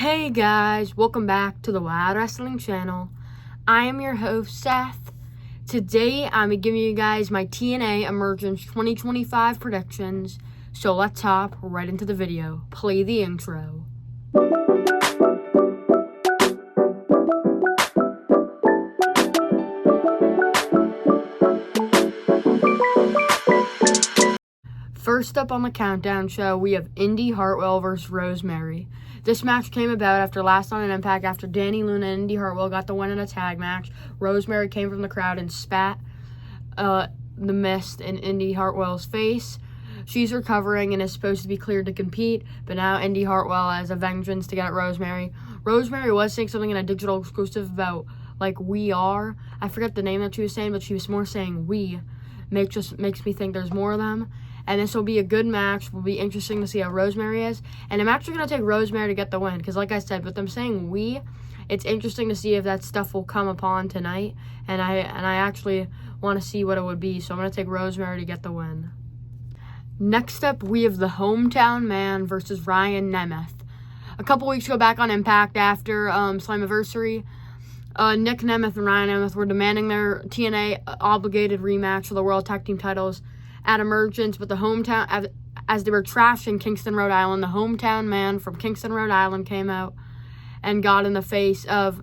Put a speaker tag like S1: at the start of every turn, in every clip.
S1: Hey guys, welcome back to the Wild Wrestling channel. I am your host, Seth. Today, I'm giving you guys my TNA Emergence 2025 predictions. So let's hop right into the video. Play the intro. First up on the countdown show, we have Indy Hartwell versus Rosemary. This match came about after last on an Impact after Danny Luna and Indy Hartwell got the win in a tag match. Rosemary came from the crowd and spat the mist in Indy Hartwell's face. She's recovering and is supposed to be cleared to compete, but now Indy Hartwell has a vengeance to get at Rosemary. Rosemary was saying something in a digital exclusive about, like, we are. I forget the name that she was saying, but she was more saying we. Makes me think there's more of them. And this will be a good match. Will be interesting to see how Rosemary is. And I'm actually going to take Rosemary to get the win. Because like I said, with them saying we, it's interesting to see if that stuff will come upon tonight. And I actually want to see what it would be. So I'm going to take Rosemary to get the win. Next up, we have the Hometown Man versus Ryan Nemeth. A couple weeks ago back on Impact after Slammiversary, Nick Nemeth and Ryan Nemeth were demanding their TNA obligated rematch for the World Tag Team titles at Emergence, but the hometown, as they were trashing Kingston, Rhode Island, the Hometown Man from Kingston, Rhode Island came out and got in the face of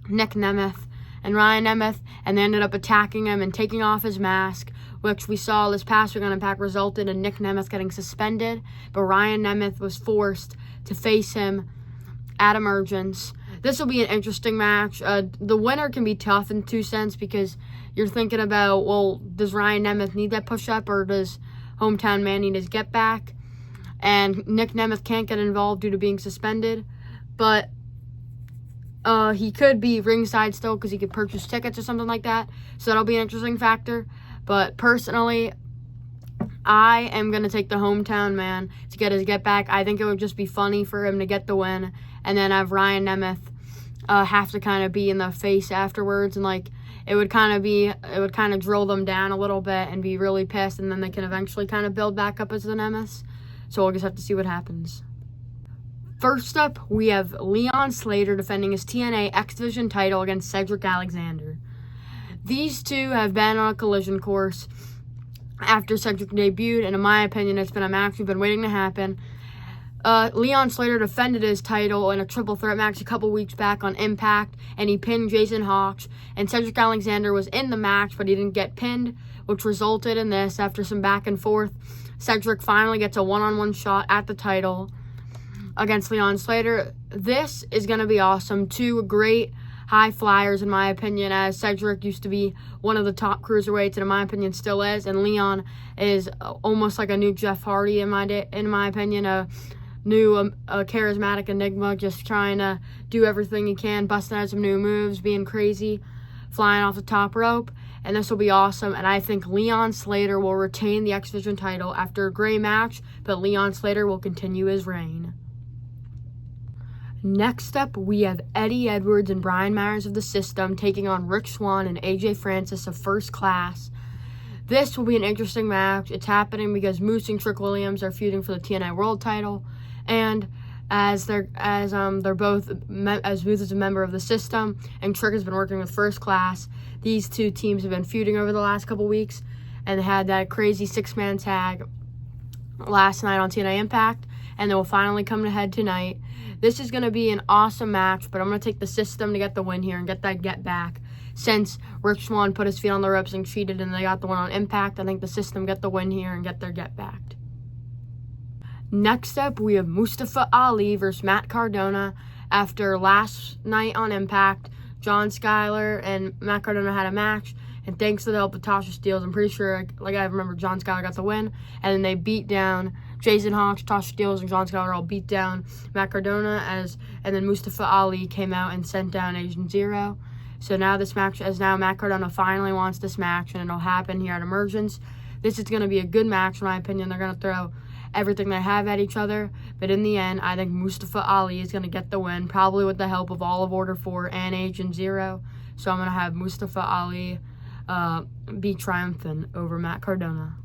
S1: Nick Nemeth and Ryan Nemeth, and they ended up attacking him and taking off his mask, which we saw this past week on Impact resulted in Nick Nemeth getting suspended, but Ryan Nemeth was forced to face him at Emergence. This will be an interesting match. The winner can be tough in two cents because you're thinking about, well, does Ryan Nemeth need that push-up or does Hometown Man need his get-back? And Nick Nemeth can't get involved due to being suspended, but he could be ringside still because he could purchase tickets or something like that, so that'll be an interesting factor. But personally, I am going to take the Hometown Man to get his get-back. I think it would just be funny for him to get the win and then have Ryan Nemeth have to kind of be in the face afterwards, and like it would kind of drill them down a little bit and be really pissed, and then they can eventually kind of build back up as the Nemeth. So we'll just have to see what happens. First up, we have Leon Slater defending his TNA X Division title against Cedric Alexander. These two have been on a collision course after Cedric debuted, and in my opinion, it's been a match we've been waiting to happen. Leon Slater defended his title in a triple threat match a couple weeks back on Impact, and he pinned Jason Hawks, and Cedric Alexander was in the match, but he didn't get pinned, which resulted in this. After some back and forth, Cedric finally gets a one-on-one shot at the title against Leon Slater. This is going to be awesome. Two great high flyers, in my opinion, as Cedric used to be one of the top cruiserweights, and in my opinion still is, and Leon is almost like a new Jeff Hardy, in my opinion, a new charismatic enigma, just trying to do everything he can, busting out some new moves, being crazy, flying off the top rope, and this will be awesome. And I think Leon Slater will retain the X Division title after a great match, but Leon Slater will continue his reign. Next up, we have Eddie Edwards and Brian Myers of the System taking on Rick Swann and AJ Francis of First Class. This will be an interesting match. It's happening because Moose and Trick Williams are feuding for the TNA World title, and as Moose is a member of the System and Trick has been working with First Class, these two teams have been feuding over the last couple weeks and had that crazy six-man tag last night on TNA Impact, and they will finally come to head tonight. This is going to be an awesome match, but I'm going to take the System to get the win here and get that get back. Since Rick Swann put his feet on the ropes and cheated and they got the one on Impact, I think the System get the win here and get their get back. Next up, we have Mustafa Ali versus Matt Cardona. After last night on Impact, John Skyler and Matt Cardona had a match, and thanks to the help of Tasha Steelz, I'm pretty sure, I remember John Skyler got the win, and then they beat down Jason Hawks, Tasha Steelz, and John Skyler all beat down Matt Cardona, and then Mustafa Ali came out and sent down Agent Zero. So now this match, Matt Cardona finally wants this match, and it'll happen here at Emergence. This is going to be a good match, in my opinion. They're going to throw everything they have at each other, but in the end, I think Mustafa Ali is going to get the win, probably with the help of all of Order 4 and Agent Zero. So I'm going to have Mustafa Ali be triumphant over Matt Cardona.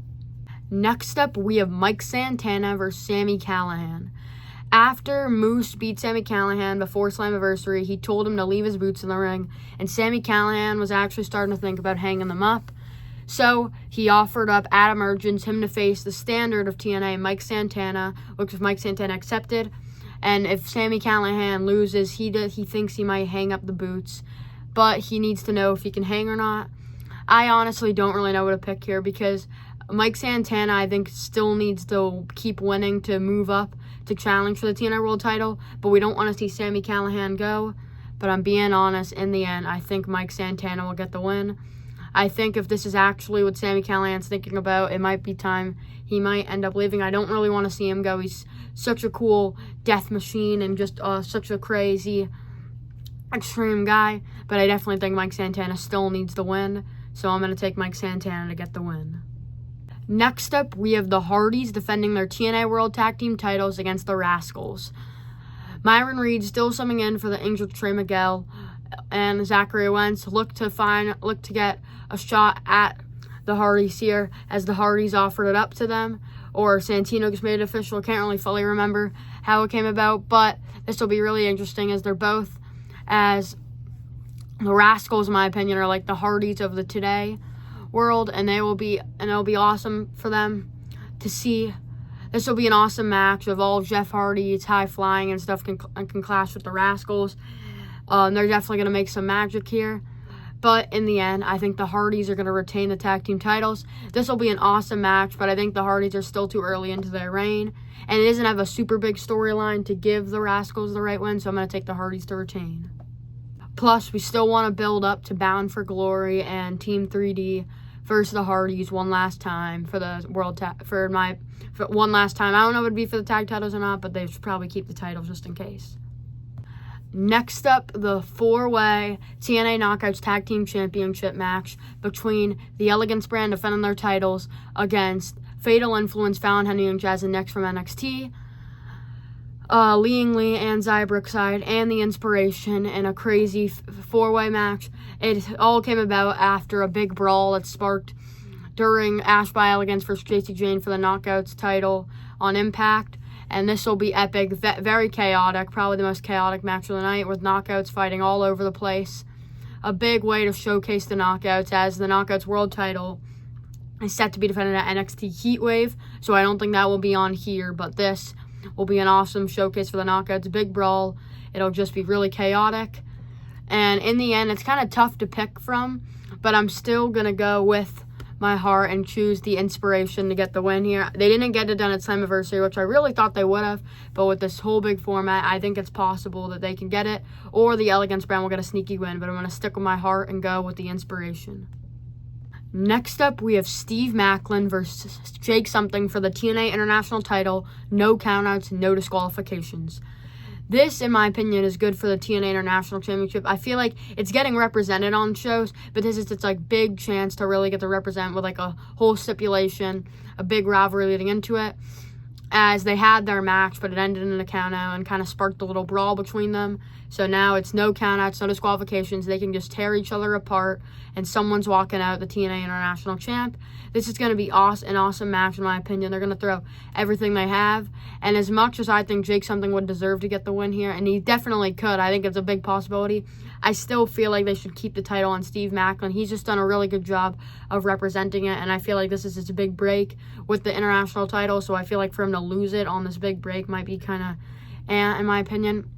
S1: Next up, we have Mike Santana versus Sami Callihan. After Moose beat Sami Callihan before Slammiversary, he told him to leave his boots in the ring, and Sami Callihan was actually starting to think about hanging them up. So he offered up at Emergence him to face the standard of TNA, Mike Santana, which Mike Santana accepted. And if Sami Callihan loses, he thinks he might hang up the boots, but he needs to know if he can hang or not. I honestly don't really know what to pick here because Mike Santana, I think, still needs to keep winning to move up to challenge for the TNA World title, but we don't want to see Sami Callihan go. But I'm being honest, in the end, I think Mike Santana will get the win. I think if this is actually what Sami Callihan's thinking about, it might be time he might end up leaving. I don't really want to see him go. He's such a cool death machine and just such a crazy, extreme guy. But I definitely think Mike Santana still needs the win. So I'm going to take Mike Santana to get the win. Next up, we have the Hardys defending their TNA World Tag Team titles against the Rascals. Myron Reed still summing in for the injured Trey Miguel, and Zachary Wentz look to get a shot at the Hardys here, as the Hardys offered it up to them, or Santino just made it official. Can't really fully remember how it came about, but this will be really interesting as they're both, as the Rascals, in my opinion, are like the Hardys of the today world, and it'll be awesome for them to see. This will be an awesome match of all Jeff Hardy's high flying and stuff can clash with the Rascals. They're definitely going to make some magic here. But in the end, I think the Hardys are going to retain the tag team titles. This will be an awesome match, but I think the Hardys are still too early into their reign. And it doesn't have a super big storyline to give the Rascals the right win, so I'm going to take the Hardys to retain. Plus, we still want to build up to Bound for Glory and Team 3D versus the Hardys one last time for the one last time. I don't know if it'd be for the tag titles or not, but they should probably keep the titles just in case. Next up, the 4-way TNA Knockouts Tag Team Championship match between the Elegance brand defending their titles against Fatal Influence, Fallon Henry, and Jazz and Next from NXT, Lee Ying Lee and Xia Brookside, and The Inspiration in a crazy 4-way match. It all came about after a big brawl that sparked during Ash by Elegance versus JC Jane for the Knockouts title on Impact. And this will be epic, very chaotic, probably the most chaotic match of the night, with Knockouts fighting all over the place. A big way to showcase the Knockouts, as the Knockouts World title is set to be defended at NXT Heatwave, so I don't think that will be on here, but this will be an awesome showcase for the Knockouts. Big brawl. It'll just be really chaotic. And in the end, it's kind of tough to pick from, but I'm still going to go with my heart and choose The Inspiration to get the win here. They didn't get it done at Slammiversary, which I really thought they would have, but with this whole big format, I think it's possible that they can get it, or the Elegance brand will get a sneaky win, but I'm going to stick with my heart and go with The Inspiration. Next up, we have Steve Maclin versus Jake Something for the TNA International title. No countouts, no disqualifications. This, in my opinion, is good for the TNA International Championship. I feel like it's getting represented on shows, but this is its like big chance to really get to represent with like a whole stipulation, a big rivalry leading into it. As they had their match, but it ended in a countout and kind of sparked a little brawl between them. So now it's no countouts, no disqualifications. They can just tear each other apart, and someone's walking out the TNA International Champ. This is going to be an awesome match, in my opinion. They're going to throw everything they have. And as much as I think Jake Something would deserve to get the win here, and he definitely could, I think it's a big possibility, I still feel like they should keep the title on Steve Maclin. He's just done a really good job of representing it, and I feel like this is his big break with the international title, so I feel like for him to lose it on this big break might be kind of in my opinion.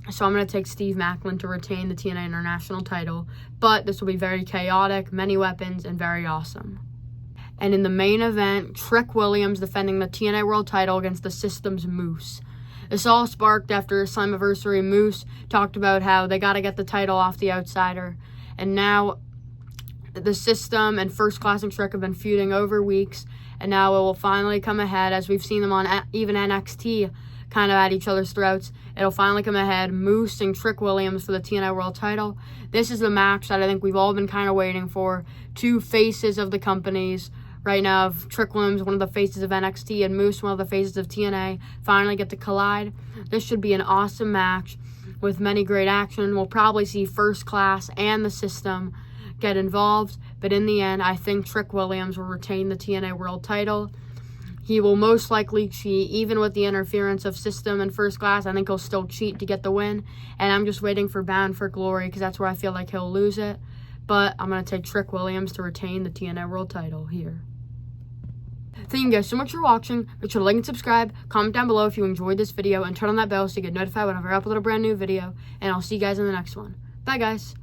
S1: So I'm going to take Steve Maclin to retain the TNA International title, but this will be very chaotic, many weapons, and very awesome. And in the main event, Trick Williams defending the TNA World title against the System's Moose. This all sparked after Slammiversary. Moose talked about how they got to get the title off the outsider. And now the System and First Class and Trick have been feuding over weeks. And now it will finally come ahead, as we've seen them on even NXT kind of at each other's throats. It'll finally come ahead. Moose and Trick Williams for the TNA World title. This is the match that I think we've all been kind of waiting for. Two faces of the companies right now, of Trick Williams, one of the faces of NXT, and Moose, one of the faces of TNA, finally get to collide. This should be an awesome match with many great action. We'll probably see First Class and the System get involved, but in the end, I think Trick Williams will retain the TNA World title. He will most likely cheat, even with the interference of System and First Class. I think he'll still cheat to get the win. And I'm just waiting for Bound for Glory because that's where I feel like he'll lose it. But I'm going to take Trick Williams to retain the TNA World title here. Thank you guys so much for watching. Make sure to like and subscribe. Comment down below if you enjoyed this video. And turn on that bell so you get notified whenever I upload a brand new video. And I'll see you guys in the next one. Bye, guys.